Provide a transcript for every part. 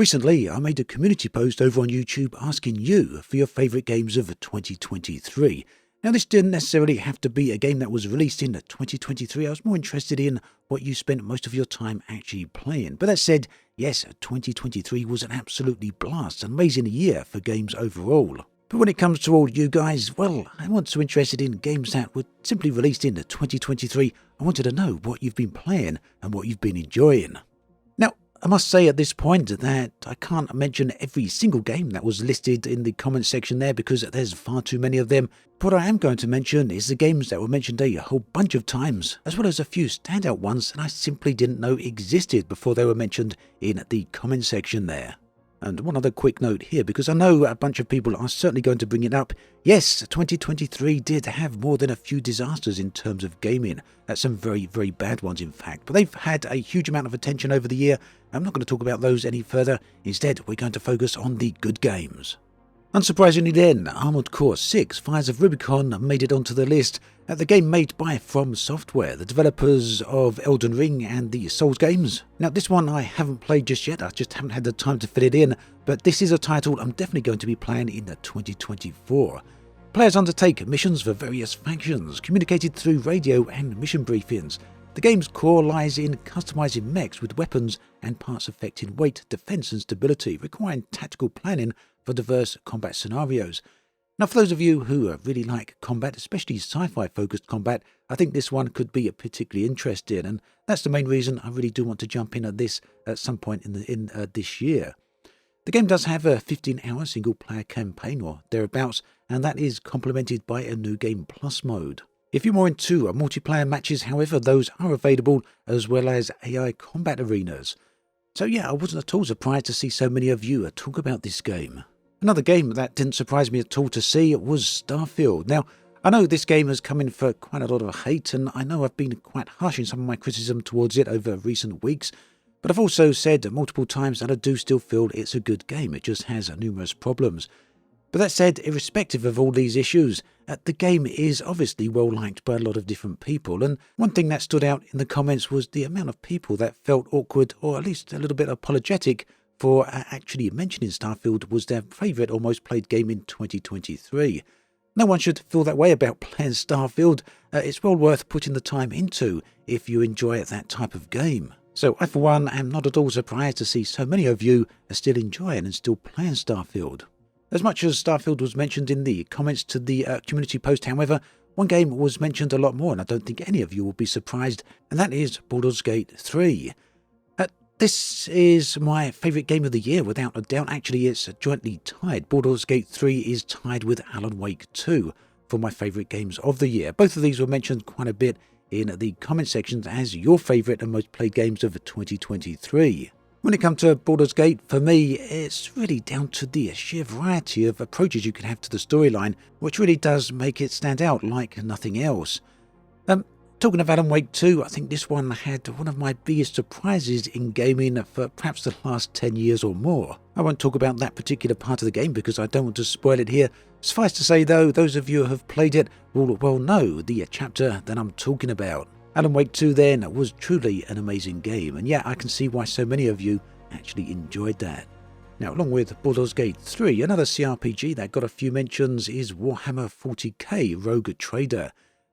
Recently, I made a community post over on YouTube asking you for your favourite games of 2023. Now, this didn't necessarily have to be a game that was released in 2023. I was more interested in what you spent most of your time actually playing. But that said, yes, 2023 was an absolutely blast, an amazing year for games overall. But when it comes to all you guys, well, I'm not so interested in games that were simply released in 2023. I wanted to know what you've been playing and what you've been enjoying. Now, I must say at this point that I can't mention every single game that was listed in the comment section there because there's far too many of them. But what I am going to mention is the games that were mentioned a whole bunch of times, as well as a few standout ones that I simply didn't know existed before they were mentioned in the comment section there. And one other quick note here, because I know a bunch of people are certainly going to bring it up. Yes, 2023 did have more than a few disasters in terms of gaming. Some very, very bad ones, in fact. But they've had a huge amount of attention over the year. I'm not going to talk about those any further. Instead, we're going to focus on the good games. Unsurprisingly then, Armoured Core 6 Fires of Rubicon made it onto the list. The game made by From Software, the developers of Elden Ring and the Souls games. Now, this one I haven't played just yet, I just haven't had the time to fit it in, but this is a title I'm definitely going to be playing in 2024. Players undertake missions for various factions, communicated through radio and mission briefings. The game's core lies in customizing mechs with weapons and parts affecting weight, defense and stability, requiring tactical planning for diverse combat scenarios. Now, for those of you who really like combat, especially sci-fi focused combat, I think this one could be particularly interesting, and that's the main reason I really do want to jump in at this at some point in this year. The game does have a 15-hour single-player campaign or thereabouts, and that is complemented by a New Game Plus mode. If you're more into multiplayer matches, however, those are available, as well as AI combat arenas. So yeah, I wasn't at all surprised to see so many of you talk about this game. Another game that didn't surprise me at all to see was Starfield. Now, I know this game has come in for quite a lot of hate, and I know I've been quite harsh in some of my criticism towards it over recent weeks, but I've also said multiple times that I do still feel it's a good game. It just has numerous problems. But that said, irrespective of all these issues, the game is obviously well liked by a lot of different people, and one thing that stood out in the comments was the amount of people that felt awkward, or at least a little bit apologetic, for actually mentioning Starfield was their favourite or most played game in 2023. No one should feel that way about playing Starfield. It's well worth putting the time into if you enjoy that type of game. So I, for one, am not at all surprised to see so many of you are still enjoying and still playing Starfield. As much as Starfield was mentioned in the comments to the community post, however, one game was mentioned a lot more, and I don't think any of you will be surprised, and that is Baldur's Gate 3. This is my favourite game of the year, without a doubt. Actually, it's jointly tied. Baldur's Gate 3 is tied with Alan Wake 2 for my favourite games of the year. Both of these were mentioned quite a bit in the comment sections as your favourite and most played games of 2023. When it comes to Baldur's Gate, for me, it's really down to the sheer variety of approaches you can have to the storyline, which really does make it stand out like nothing else. Talking of Alan Wake 2, I think this one had one of my biggest surprises in gaming for perhaps the last 10 years or more. I won't talk about that particular part of the game because I don't want to spoil it here. Suffice to say though, those of you who have played it will well know the chapter that I'm talking about. Alan Wake 2 then was truly an amazing game, and yeah, I can see why so many of you actually enjoyed that. Now, along with Baldur's Gate 3, another CRPG that got a few mentions is Warhammer 40k Rogue Trader.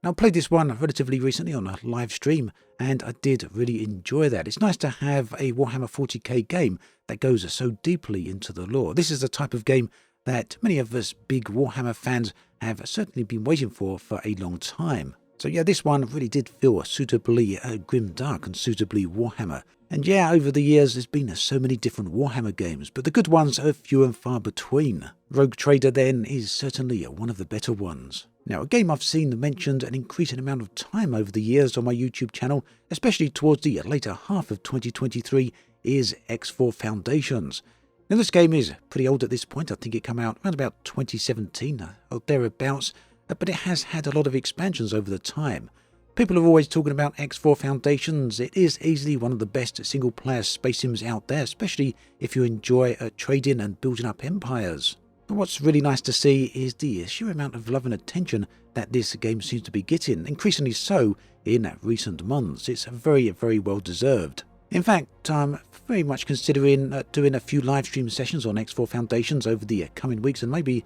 Now, I played this one relatively recently on a live stream, and I did really enjoy that. It's nice to have a Warhammer 40k game that goes so deeply into the lore. This is the type of game that many of us big Warhammer fans have certainly been waiting for a long time. So yeah, this one really did feel suitably grimdark and suitably Warhammer. And yeah, over the years there's been so many different Warhammer games, but the good ones are few and far between. Rogue Trader then is certainly one of the better ones. Now, a game I've seen mentioned an increasing amount of time over the years on my YouTube channel, especially towards the later half of 2023, is X4 Foundations. Now, this game is pretty old at this point. I think it came out around about 2017 or thereabouts, but it has had a lot of expansions over the time. People are always talking about X4 Foundations. It is easily one of the best single-player space sims out there, especially if you enjoy trading and building up empires. But what's really nice to see is the sheer amount of love and attention that this game seems to be getting, increasingly so in recent months. It's very, very well deserved. In fact, I'm very much considering doing a few live stream sessions on X4 Foundations over the coming weeks and maybe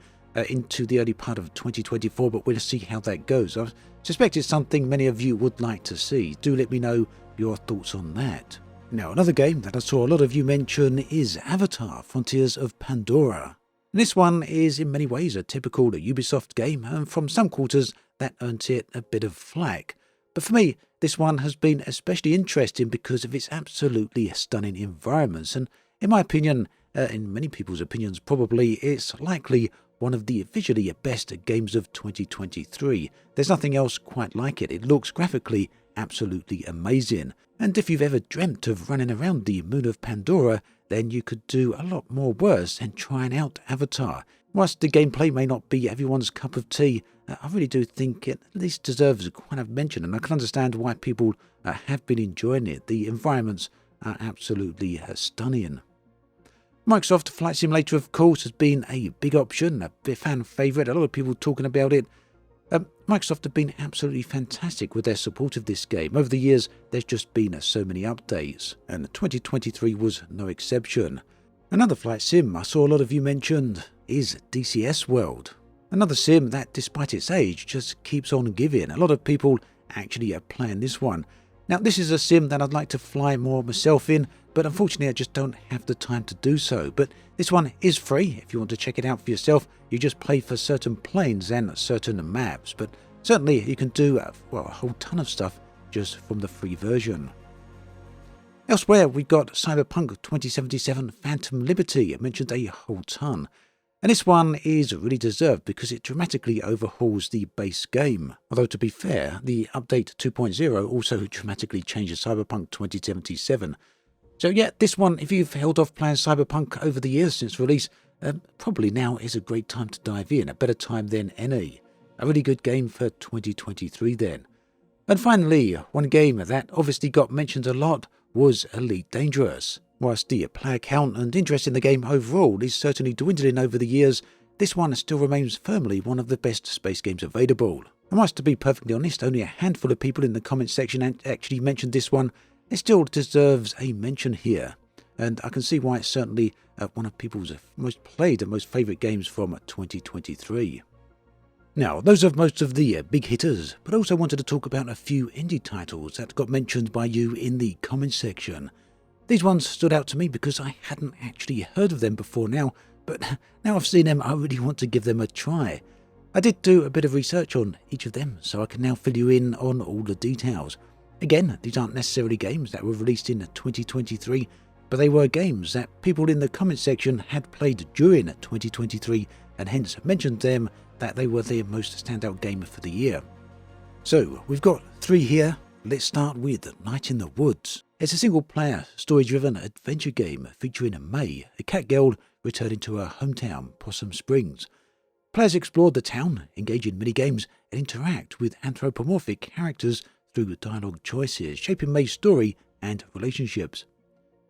into the early part of 2024, but we'll see how that goes. I suspect it's something many of you would like to see. Do let me know your thoughts on that. Now, another game that I saw a lot of you mention is Avatar: Frontiers of Pandora. This one is in many ways a typical Ubisoft game, and from some quarters that earned it a bit of flack. But for me, this one has been especially interesting because of its absolutely stunning environments, and in my opinion, in many people's opinions probably, it's likely one of the visually best games of 2023. There's nothing else quite like it. It looks graphically absolutely amazing, and if you've ever dreamt of running around the moon of Pandora, then you could do a lot more worse than trying out Avatar. Whilst the gameplay may not be everyone's cup of tea, I really do think it at least deserves quite a mention, and I can understand why people have been enjoying it. The environments are absolutely stunning. Microsoft Flight Simulator, of course, has been a big option, a big fan favourite, a lot of people talking about it. Microsoft have been absolutely fantastic with their support of this game. Over the years, there's just been so many updates, and 2023 was no exception. Another flight sim I saw a lot of you mentioned is DCS World. Another sim that, despite its age, just keeps on giving. A lot of people actually are playing this one. Now, this is a sim that I'd like to fly more myself in, but unfortunately I just don't have the time to do so. But this one is free. If you want to check it out for yourself, you just pay for certain planes and certain maps. But certainly you can do a whole ton of stuff just from the free version. Elsewhere, we've got Cyberpunk 2077 Phantom Liberty. I mentioned a whole ton. And this one is really deserved because it dramatically overhauls the base game. Although to be fair, the update 2.0 also dramatically changes Cyberpunk 2077. So yeah, this one, if you've held off playing Cyberpunk over the years since release, probably now is a great time to dive in, a better time than any. A really good game for 2023 then. And finally, one game that obviously got mentioned a lot was Elite Dangerous. Whilst the player count and interest in the game overall is certainly dwindling over the years, this one still remains firmly one of the best space games available. And whilst, to be perfectly honest, only a handful of people in the comments section actually mentioned this one, it still deserves a mention here. And I can see why it's certainly one of people's most played and most favourite games from 2023. Now, those are most of the big hitters, but I also wanted to talk about a few indie titles that got mentioned by you in the comments section. These ones stood out to me because I hadn't actually heard of them before now, but now I've seen them, I really want to give them a try. I did do a bit of research on each of them, so I can now fill you in on all the details. Again, these aren't necessarily games that were released in 2023, but they were games that people in the comments section had played during 2023 and hence mentioned them that they were their most standout game for the year. So, we've got 3 here. Let's start with Night in the Woods. It's a single-player, story-driven adventure game featuring May, a cat girl returning to her hometown, Possum Springs. Players explore the town, engage in mini-games, and interact with anthropomorphic characters through dialogue choices, shaping May's story and relationships.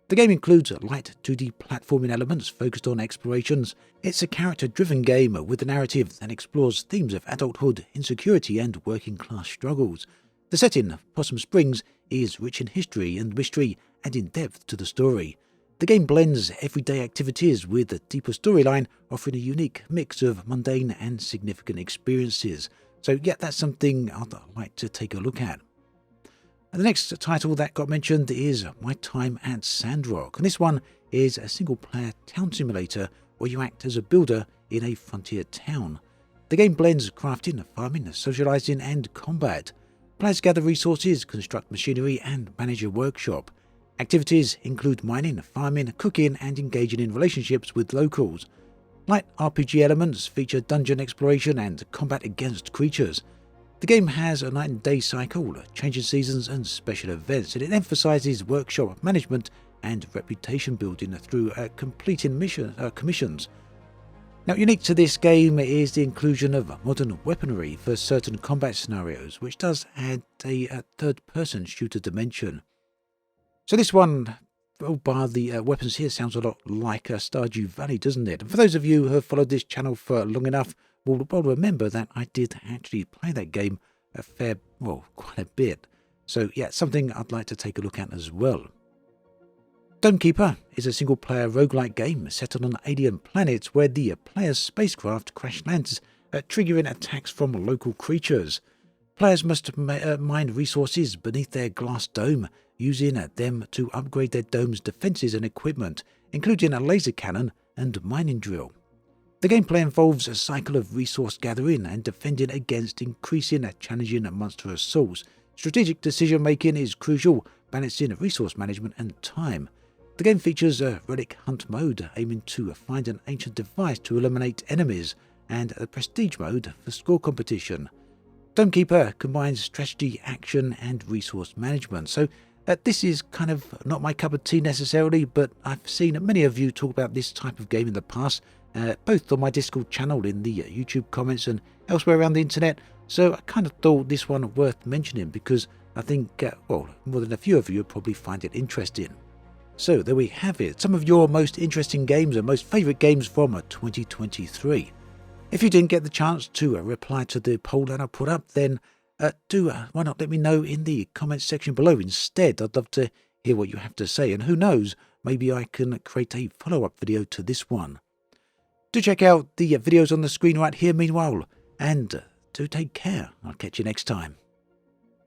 The game includes light 2D platforming elements focused on explorations. It's a character-driven game with a narrative that explores themes of adulthood, insecurity, and working-class struggles. The setting, Possum Springs, is rich in history and mystery, adding depth to the story. The game blends everyday activities with a deeper storyline, offering a unique mix of mundane and significant experiences. So yeah, that's something I'd like to take a look at. And the next title that got mentioned is My Time at Sandrock, and this one is a single-player town simulator where you act as a builder in a frontier town. The game blends crafting, farming, socialising, and combat. Players gather resources, construct machinery, and manage a workshop. Activities include mining, farming, cooking, and engaging in relationships with locals. Light RPG elements feature dungeon exploration and combat against creatures. The game has a night and day cycle, changing seasons, and special events, and it emphasises workshop management and reputation building through completing commissions. Now, unique to this game is the inclusion of modern weaponry for certain combat scenarios, which does add a third-person shooter dimension. So this one, bar the weapons here, sounds a lot like Stardew Valley, doesn't it? And for those of you who have followed this channel for long enough, will remember that I did actually play that game quite a bit. So yeah, something I'd like to take a look at as well. Domekeeper is a single-player roguelike game set on an alien planet where the player's spacecraft crash lands, triggering attacks from local creatures. Players must mine resources beneath their glass dome, using them to upgrade their dome's defences and equipment, including a laser cannon and mining drill. The gameplay involves a cycle of resource gathering and defending against increasing challenging monster assaults. Strategic decision-making is crucial, balancing resource management and time. The game features a relic hunt mode, aiming to find an ancient device to eliminate enemies, and a prestige mode for score competition. Domekeeper combines strategy, action, and resource management, so this is kind of not my cup of tea necessarily, but I've seen many of you talk about this type of game in the past, both on my Discord channel, in the YouTube comments, and elsewhere around the internet, so I kind of thought this one worth mentioning because I think, well, more than a few of you would probably find it interesting. So there we have it, some of your most interesting games and most favourite games from 2023. If you didn't get the chance to reply to the poll that I put up, then why not let me know in the comments section below instead. I'd love to hear what you have to say, and who knows, maybe I can create a follow-up video to this one. Do check out the videos on the screen right here meanwhile, and do take care. I'll catch you next time.